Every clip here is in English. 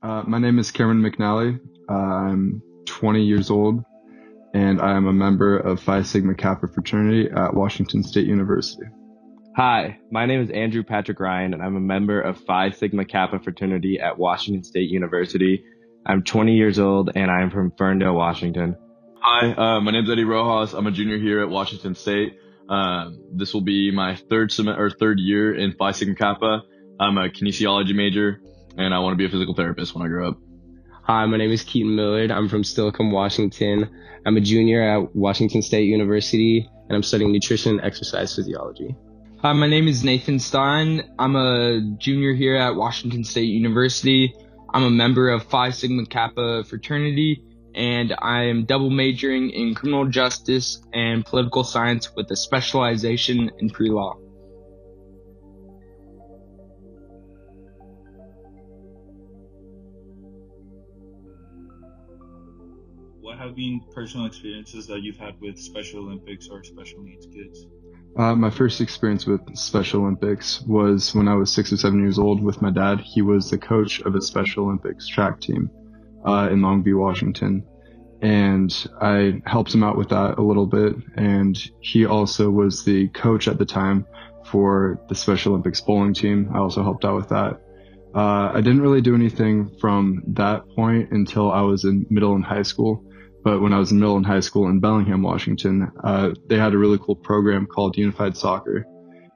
My name is Cameron McNally. I'm 20 years old, and I am a member of Phi Sigma Kappa fraternity at Washington State University. Hi, my name is Andrew Patrick Ryan, and I'm a member of Phi Sigma Kappa fraternity at Washington State University. I'm 20 years old, and I'm from Ferndale, Washington. Hi, my name's Eddie Rojas. I'm a junior here at Washington State. This will be my third year in Phi Sigma Kappa. I'm a kinesiology major, and I want to be a physical therapist when I grow up. Hi, my name is Keaton Millard. I'm from Steilacoom, Washington. I'm a junior at Washington State University, and I'm studying nutrition and exercise physiology. Hi, my name is Nathan Stein. I'm a junior here at Washington State University. I'm a member of Phi Sigma Kappa fraternity, and I am double majoring in criminal justice and political science with a specialization in pre-law. What have been personal experiences that you've had with Special Olympics or special needs kids? My first experience with Special Olympics was when I was 6 or 7 years old with my dad. He was the coach of a Special Olympics track team in Longview, Washington. And I helped him out with that a little bit. And he also was the coach at the time for the Special Olympics bowling team. I also helped out with that. I didn't really do anything from that point until I was in middle and high school. But when I was in middle and high school in Bellingham, Washington, they had a really cool program called Unified Soccer.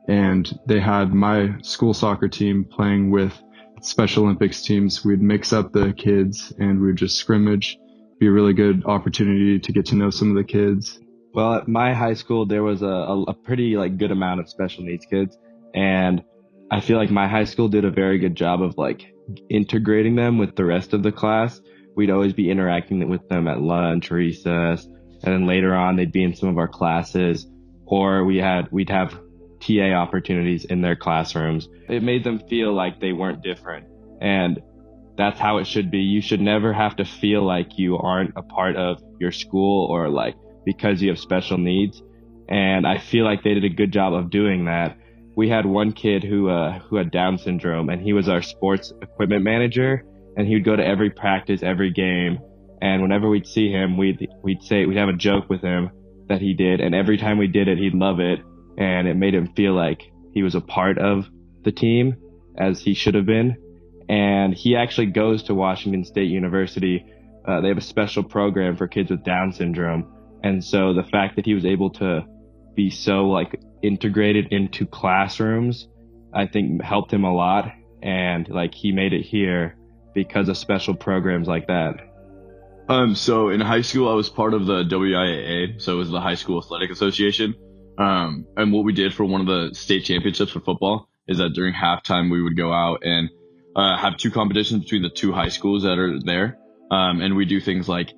And they had my school soccer team playing with Special Olympics teams. We'd mix up the kids and we'd just scrimmage. Be a really good opportunity to get to know some of the kids. Well, at my high school, there was a pretty good amount of special needs kids, and I feel like my high school did a very good job of integrating them with the rest of the class. We'd always be interacting with them at lunch, recess, and then later on they'd be in some of our classes, or we'd have TA opportunities in their classrooms. It made them feel like they weren't different, and that's how it should be. You should never have to feel like you aren't a part of your school or because you have special needs. And I feel like they did a good job of doing that. We had one kid who had Down syndrome, and he was our sports equipment manager, and he would go to every practice, every game. And whenever we'd see him, we'd have a joke with him that he did. And every time we did it, he'd love it. And it made him feel like he was a part of the team, as he should have been. And he actually goes to Washington State University. They have a special program for kids with Down syndrome. And so the fact that he was able to be so integrated into classrooms, I think helped him a lot. And he made it here because of special programs like that. So in high school, I was part of the WIAA, so it was the High School Athletic Association. And what we did for one of the state championships for football is that during halftime, we would go out and have two competitions between the two high schools that are there. And we do things like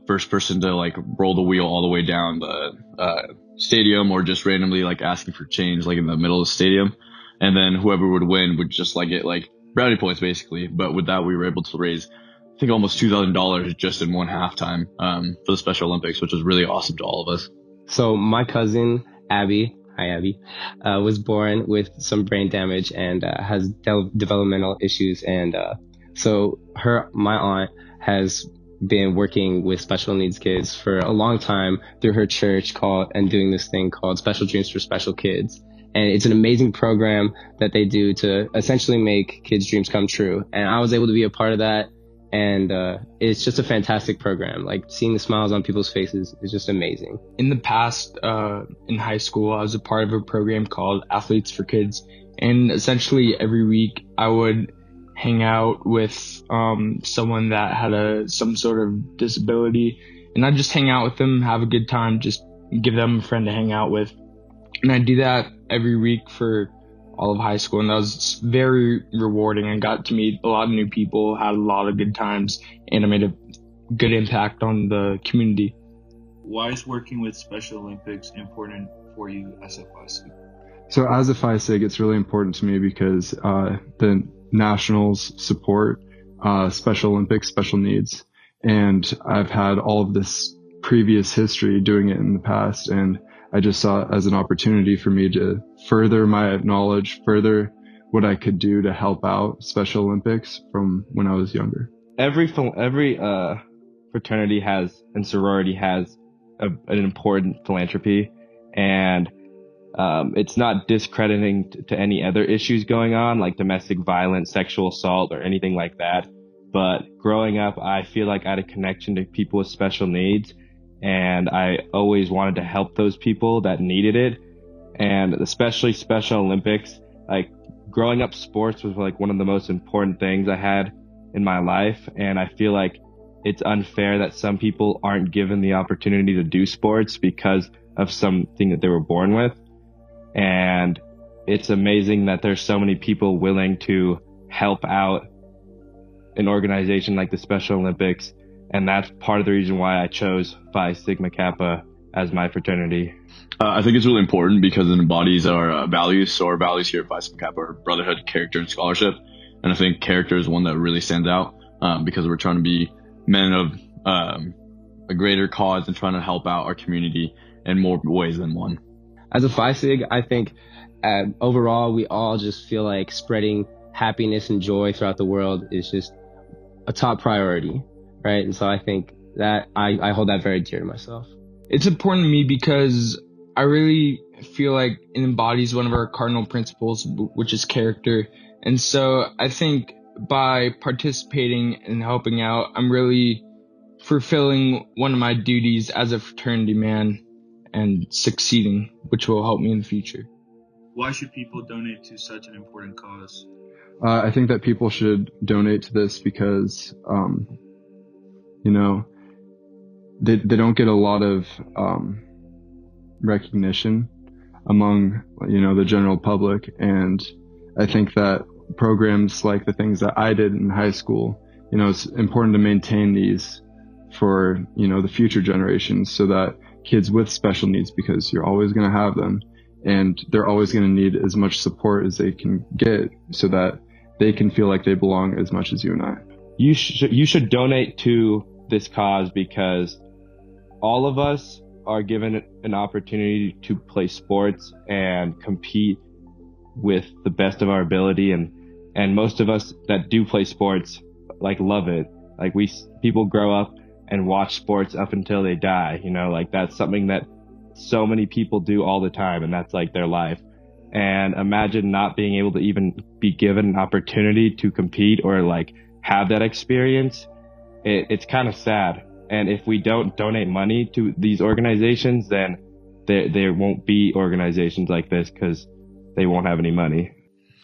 first person to roll the wheel all the way down the stadium, or just randomly asking for change in the middle of the stadium. And then whoever would win would just get brownie points basically. But with that, we were able to raise I think almost $2,000 just in one halftime for the Special Olympics, which was really awesome to all of us. So my cousin, Abby, hi Abby, was born with some brain damage and has developmental issues. And so my aunt has been working with special needs kids for a long time through her church and doing this thing called Special Dreams for Special Kids. And it's an amazing program that they do to essentially make kids' dreams come true. And I was able to be a part of that. And it's just a fantastic program. Seeing the smiles on people's faces is just amazing. In the past, in high school, I was a part of a program called Athletes for Kids. And essentially every week I would hang out with someone that had some sort of disability. And I'd just hang out with them, have a good time, just give them a friend to hang out with. And I do that every week for all of high school, and that was very rewarding. I got to meet a lot of new people, had a lot of good times, and I made a good impact on the community. Why is working with Special Olympics important for you as a Phi Sig? So as a Phi Sig, it's really important to me because the nationals support Special Olympics, special needs, and I've had all of this previous history doing it in the past, and I just saw it as an opportunity for me to further my knowledge, further what I could do to help out Special Olympics from when I was younger. Every fraternity has and sorority has an important philanthropy, and it's not discrediting to any other issues going on, like domestic violence, sexual assault, or anything like that. But growing up, I feel like I had a connection to people with special needs, and I always wanted to help those people that needed it. And especially Special Olympics, like growing up, sports was like one of the most important things I had in my life. And I feel like it's unfair that some people aren't given the opportunity to do sports because of something that they were born with. And it's amazing that there's so many people willing to help out an organization like the Special Olympics. And that's part of the reason why I chose Phi Sigma Kappa as my fraternity. I think it's really important because it embodies our values. So our values here at Phi Sigma Kappa are brotherhood, character, and scholarship. And I think character is one that really stands out because we're trying to be men of a greater cause and trying to help out our community in more ways than one. As a Phi Sig, I think overall we all just feel like spreading happiness and joy throughout the world is just a top priority, right? And so I think that I hold that very dear to myself. It's important to me because I really feel like it embodies one of our cardinal principles, which is character. And so I think by participating and helping out, I'm really fulfilling one of my duties as a fraternity man and succeeding, which will help me in the future. Why should people donate to such an important cause? I think that people should donate to this because, they don't get a lot of recognition among, the general public. And I think that programs like the things that I did in high school, it's important to maintain these for, the future generations so that kids with special needs, because you're always going to have them and they're always going to need as much support as they can get so that they can feel like they belong as much as you and I. You should donate to this cause because all of us are given an opportunity to play sports and compete with the best of our ability, and most of us that do play sports love it. People grow up and watch sports up until they die, that's something that so many people do all the time, and that's their life. And imagine not being able to even be given an opportunity to compete or have that experience. It's kind of sad. And if we don't donate money to these organizations, then there won't be organizations like this because they won't have any money.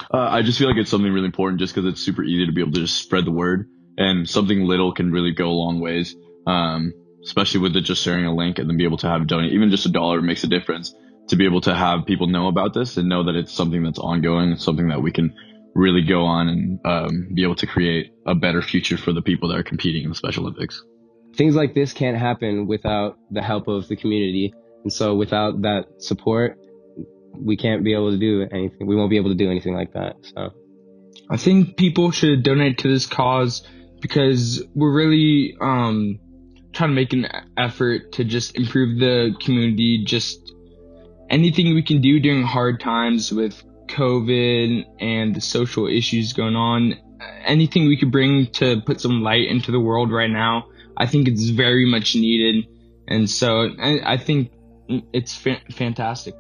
I just feel like it's something really important just because it's super easy to be able to just spread the word, and something little can really go a long ways. Especially with just sharing a link and then be able to have it donate. Even just $1 makes a difference to be able to have people know about this and know that it's something that's ongoing, something that we can really go on and be able to create a better future for the people that are competing in the Special Olympics. Things like this can't happen without the help of the community. And so without that support, we can't be able to do anything. We won't be able to do anything like that. So I think people should donate to this cause because we're really trying to make an effort to just improve the community. Just anything we can do during hard times with COVID and the social issues going on, anything we could bring to put some light into the world right now, I think it's very much needed. And so I think it's fantastic.